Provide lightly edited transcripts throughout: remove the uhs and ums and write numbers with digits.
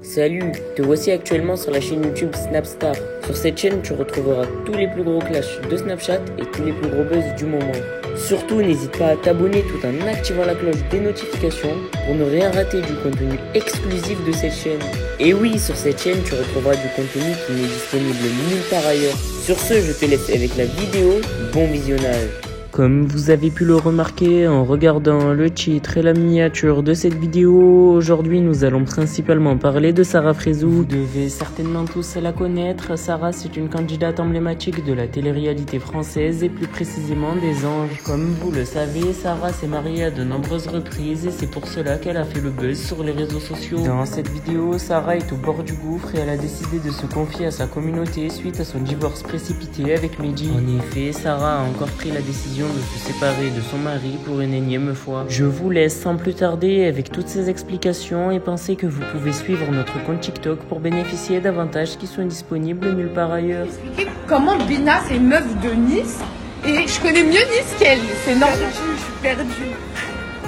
Salut, te voici actuellement sur la chaîne YouTube Snapstar. Sur cette chaîne, tu retrouveras tous les plus gros clashs de Snapchat et tous les plus gros buzz du moment. Surtout, n'hésite pas à t'abonner tout en activant la cloche des notifications pour ne rien rater du contenu exclusif de cette chaîne. Et oui, sur cette chaîne, tu retrouveras du contenu qui n'est disponible nulle part ailleurs. Sur ce, je te laisse avec la vidéo. Bon visionnage. Comme vous avez pu le remarquer en regardant le titre et la miniature de cette vidéo, aujourd'hui nous allons principalement parler de Sarah Frézou. Vous devez certainement tous la connaître. Sarah, c'est une candidate emblématique de la télé-réalité française et plus précisément des Anges. Comme vous le savez, Sarah s'est mariée à de nombreuses reprises et c'est pour cela qu'elle a fait le buzz sur les réseaux sociaux. Dans cette vidéo, Sarah est au bord du gouffre et elle a décidé de se confier à sa communauté suite à son divorce précipité avec Mehdi. En effet, Sarah a encore pris la décision de se séparer de son mari pour une énième fois. Je vous laisse sans plus tarder avec toutes ces explications et pensez que vous pouvez suivre notre compte TikTok pour bénéficier d'avantages qui sont disponibles nulle part ailleurs. Expliquer comment Bina c'est une meuf de Nice et je connais mieux Nice qu'elle. C'est normal. Je suis perdue.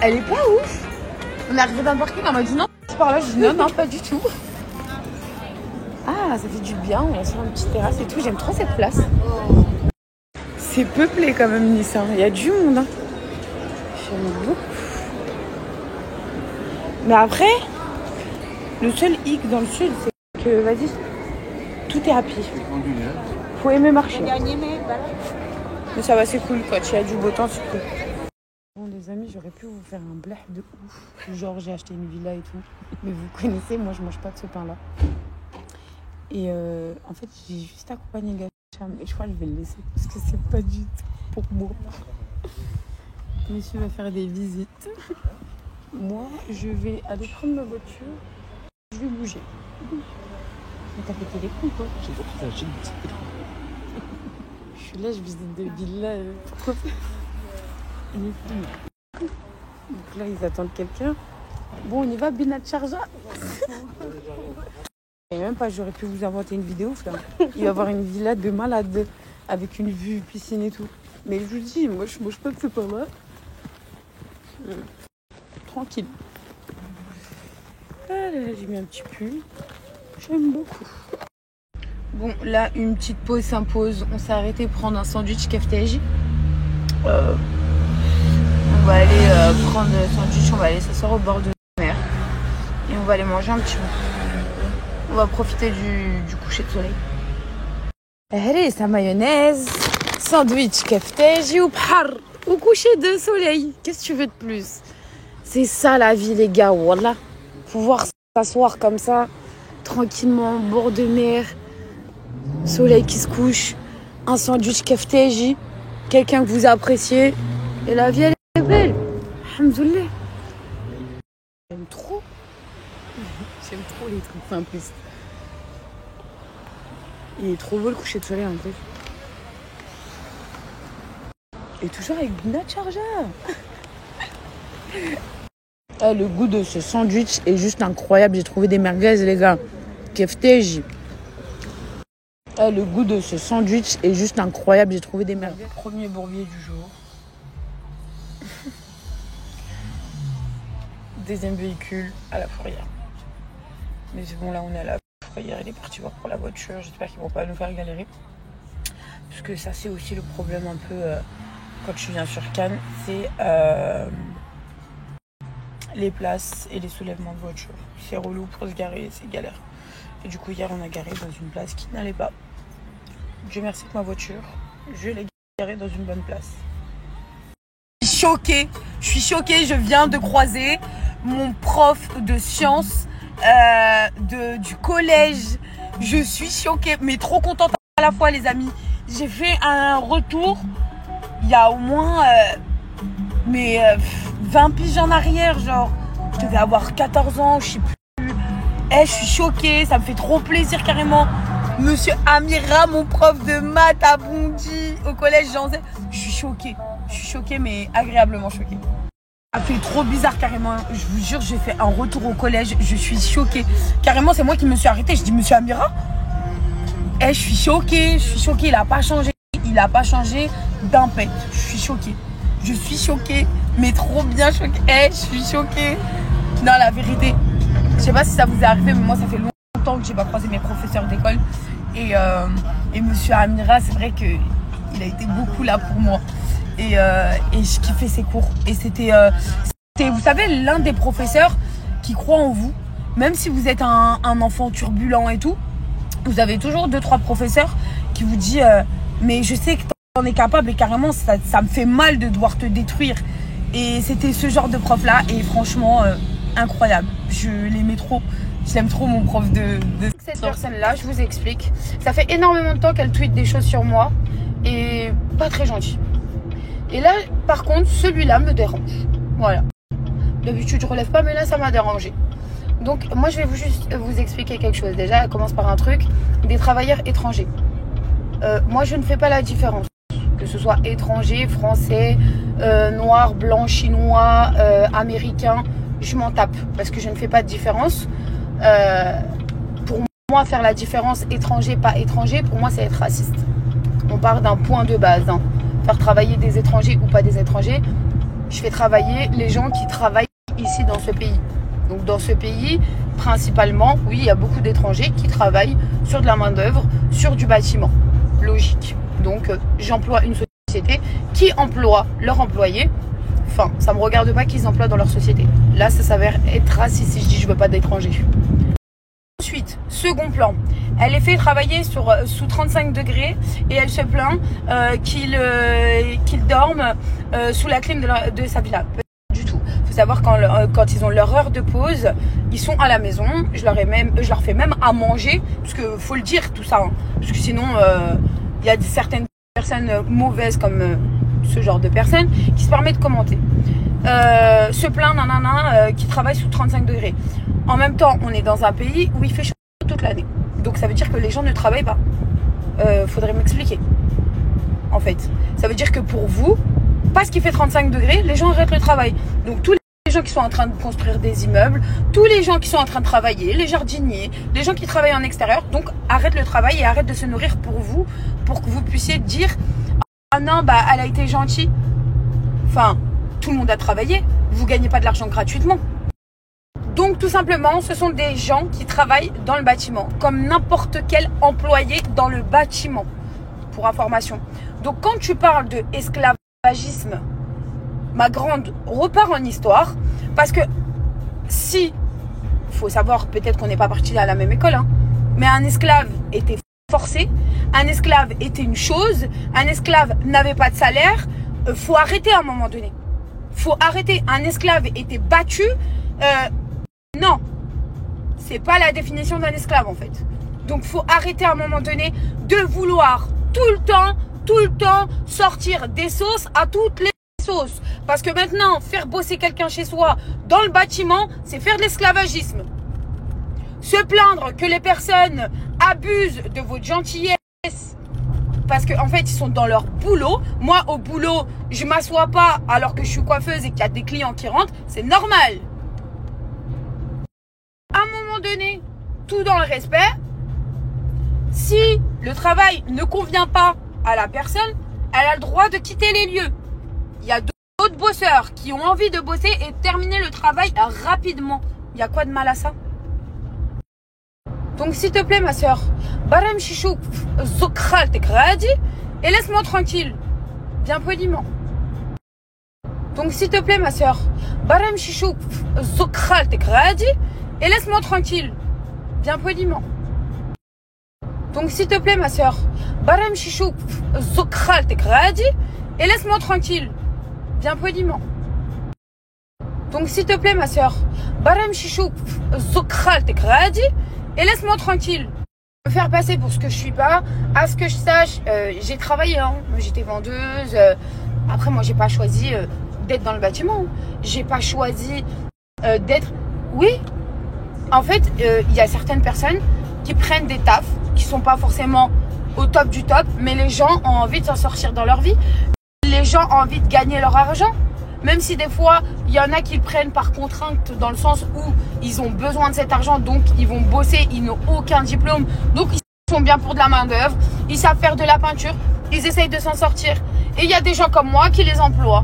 Elle est pas ouf. On est arrivé dans le parking, on m'a dit non, c'est par là. Je dis non, pas du tout. Ah, ça fait du bien. On est sur une petite terrasse et tout. J'aime trop cette place. C'est peuplé quand même Nice, hein. Il y a du monde. Hein. J'aime beaucoup. Mais après, le seul hic dans le sud, c'est que, vas-y, tout est à pied. Faut aimer marcher. Mais ça va, c'est cool. Quand il y a du beau temps, c'est cool. Bon, les amis, j'aurais pu vous faire un blah de ouf. Genre, j'ai acheté une villa et tout. Mais vous connaissez, moi, je mange pas de ce pain-là. Et en fait, j'ai juste accompagné Gacha. Mais je crois que je vais le laisser parce que c'est pas du tout pour moi. Monsieur va faire des visites. Moi, je vais aller prendre ma voiture. Je vais bouger. Mais t'as pété les couilles, quoi. Je suis là, je visite des villas. Pourquoi faire? Donc là, ils attendent quelqu'un. Bon, on y va, Binat Charja. Et même pas, j'aurais pu vous inventer une vidéo, frère. Il va y avoir une villa de malade avec une vue piscine et tout. Mais je vous dis, moi je mange pas de ce pain-là. Tranquille. Ah là là, j'ai mis un petit pull. J'aime beaucoup. Bon, là, une petite pause s'impose. On s'est arrêté prendre un sandwich KFTJ. On va aller prendre le sandwich, on va aller s'asseoir au bord de la mer. Et on va aller manger un petit bout. On va profiter du coucher de soleil. Allez, sa mayonnaise, sandwich KFTJ ou bhar, au coucher de soleil. Qu'est-ce que tu veux de plus? C'est ça la vie, les gars, wallah. Pouvoir s'asseoir comme ça, tranquillement, bord de mer, soleil qui se couche, un sandwich KFTJ, quelqu'un que vous appréciez. Et la vie, elle est belle. Alhamdoulilah. J'aime trop. J'aime trop les trucs simplistes. Il est trop beau le coucher de soleil en plus. Et toujours avec Binat Charja. Le goût de ce sandwich est juste incroyable. J'ai trouvé des merguez, les gars. KFTJ. Le goût de ce sandwich est juste incroyable. J'ai trouvé des merguez. Premier bourbier du jour. Deuxième véhicule à la fourrière. Mais c'est bon, là on est à la fourrière, il est parti voir pour la voiture. J'espère qu'ils vont pas nous faire galérer. Parce que ça c'est aussi le problème un peu quand tu viens sur Cannes, c'est les places et les soulèvements de voiture. C'est relou pour se garer, c'est galère. Et du coup hier on a garé dans une place qui n'allait pas. Dieu merci que ma voiture, je l'ai garée dans une bonne place. Je suis choquée, je viens de croiser mon prof de sciences du collège. Je suis choquée, mais trop contente à la fois, les amis. J'ai fait un retour il y a au moins 20 piges en arrière, genre. Je devais avoir 14 ans, je sais plus. Je suis choquée, ça me fait trop plaisir carrément. Monsieur Amira, mon prof de maths à Bondy au collège Jean Zay. Je suis choquée, mais agréablement choquée. Ça fait trop bizarre carrément. Je vous jure, j'ai fait un retour au collège. Je suis choquée. Carrément, c'est moi qui me suis arrêtée. Je dis, monsieur Amira. Je suis choquée. Il a pas changé d'un pet. Je suis choquée. Mais trop bien choquée. Je suis choquée. Non, la vérité, Je sais pas si ça vous est arrivé, mais moi ça fait longtemps que j'ai pas croisé mes professeurs d'école. Et monsieur Amira, c'est vrai qu'il a été beaucoup là pour moi. Et je kiffais ses cours. Et c'était, vous savez, l'un des professeurs qui croit en vous. Même si vous êtes un enfant turbulent et tout, vous avez toujours 2-3 professeurs qui vous disent mais je sais que t'en es capable et carrément ça me fait mal de devoir te détruire. Et c'était ce genre de prof là et franchement incroyable. Je l'aimais trop. Je l'aime trop mon prof de... Cette personne là, je vous explique. Ça fait énormément de temps qu'elle tweet des choses sur moi et pas très gentil. Et là par contre celui-là me dérange. Voilà. D'habitude je relève pas mais là ça m'a dérangé. Donc moi je vais juste vous expliquer quelque chose. Déjà elle commence par un truc, des travailleurs étrangers. Moi je ne fais pas la différence. Que ce soit étranger, français, noir, blanc, chinois, américain, je m'en tape. Parce que je ne fais pas de différence. Pour moi faire la différence étranger, pas étranger, pour moi c'est être raciste. On part d'un point de base. Hein. Faire travailler des étrangers ou pas des étrangers. Je fais travailler les gens qui travaillent ici dans ce pays. Donc dans ce pays, principalement, oui, il y a beaucoup d'étrangers qui travaillent sur de la main-d'œuvre, sur du bâtiment. Logique. Donc j'emploie une société qui emploie leurs employés. Enfin, ça ne me regarde pas qu'ils emploient dans leur société. Là, ça s'avère être raciste si je dis je ne veux pas d'étrangers. Ensuite, second plan, elle est fait travailler sous 35 degrés et elle se plaint qu'il dorme sous la clim de sa villa. Il faut savoir quand ils ont leur heure de pause, ils sont à la maison. Je leur fais même à manger, parce que faut le dire tout ça, hein, parce que sinon il y a certaines personnes mauvaises comme ce genre de personnes qui se permettent de commenter. Se plaint qui travaille sous 35 degrés. En même temps, on est dans un pays où il fait chaud toute l'année. Donc ça veut dire que les gens ne travaillent pas. Faudrait m'expliquer. En fait, ça veut dire que pour vous, parce qu'il fait 35 degrés, les gens arrêtent le travail. Donc tous les gens qui sont en train de construire des immeubles, tous les gens qui sont en train de travailler, les jardiniers, les gens qui travaillent en extérieur, donc arrêtent le travail et arrêtent de se nourrir pour vous, pour que vous puissiez dire ah non, bah elle a été gentille. Enfin, tout le monde a travaillé, vous gagnez pas de l'argent gratuitement. Donc tout simplement, ce sont des gens qui travaillent dans le bâtiment, comme n'importe quel employé dans le bâtiment, pour information. Donc quand tu parles de esclavagisme, ma grande, repart en histoire, parce que si, faut savoir, peut-être qu'on n'est pas partis à la même école, hein, mais un esclave était forcé, un esclave était une chose, un esclave n'avait pas de salaire, faut arrêter à un moment donné. Faut arrêter, un esclave était battu, non, c'est pas la définition d'un esclave en fait. Donc faut arrêter à un moment donné de vouloir tout le temps sortir des sauces à toutes les sauces. Parce que maintenant, faire bosser quelqu'un chez soi dans le bâtiment, c'est faire de l'esclavagisme. Se plaindre que les personnes abusent de votre gentillesse parce qu'en fait, ils sont dans leur boulot. Moi, au boulot, je m'assois pas alors que je suis coiffeuse et qu'il y a des clients qui rentrent. C'est normal. À un moment donné, tout dans le respect. Si le travail ne convient pas à la personne, elle a le droit de quitter les lieux. Il y a d'autres bosseurs qui ont envie de bosser et terminer le travail rapidement. Il y a quoi de mal à ça? Donc s'il te plaît ma soeur, Baram Chichouk Zokral Tekradi et laisse-moi tranquille. Bien poliment. Donc s'il te plaît ma soeur, Baram Chichouk Zokral Tekradi et laisse-moi tranquille. Bien poliment. Donc s'il te plaît ma soeur, Baram Chichouk Zokral Tekradi et laisse-moi tranquille. Bien poliment. Donc s'il te plaît ma soeur, Baram Chichouk Zokral Tekradi et laisse-moi tranquille. Me faire passer pour ce que je suis pas. À ce que je sache, j'ai travaillé, hein. J'étais vendeuse. Après moi j'ai pas choisi d'être dans le bâtiment. J'ai pas choisi d'être... Oui. En fait, il y a certaines personnes qui prennent des tafs qui sont pas forcément au top du top, mais les gens ont envie de s'en sortir dans leur vie. Les gens ont envie de gagner leur argent. Même si des fois, il y en a qui le prennent par contrainte dans le sens où ils ont besoin de cet argent, donc ils vont bosser, ils n'ont aucun diplôme, donc ils sont bien pour de la main d'œuvre, ils savent faire de la peinture, ils essayent de s'en sortir. Et il y a des gens comme moi qui les emploient,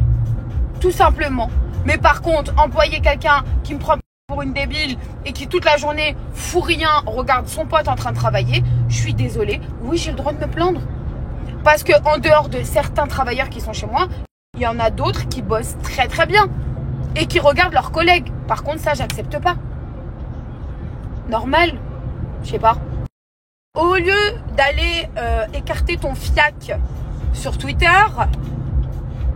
tout simplement. Mais par contre, employer quelqu'un qui me prend pour une débile et qui toute la journée fout rien, regarde son pote en train de travailler, je suis désolée, oui j'ai le droit de me plaindre. Parce que en dehors de certains travailleurs qui sont chez moi, il y en a d'autres qui bossent très très bien et qui regardent leurs collègues. Par contre ça j'accepte pas. Normal, je sais pas. Au lieu d'aller écarter ton fiac sur Twitter,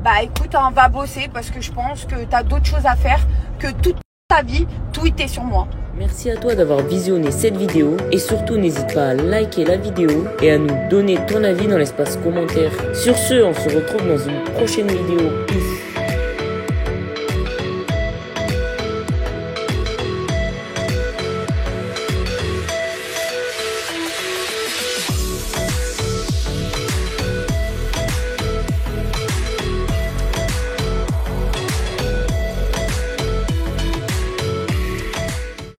bah écoute, hein, va bosser parce que je pense que t'as d'autres choses à faire que toute ta vie tweeter sur moi. Merci à toi d'avoir visionné cette vidéo et surtout n'hésite pas à liker la vidéo et à nous donner ton avis dans l'espace commentaire. Sur ce, on se retrouve dans une prochaine vidéo. Peace.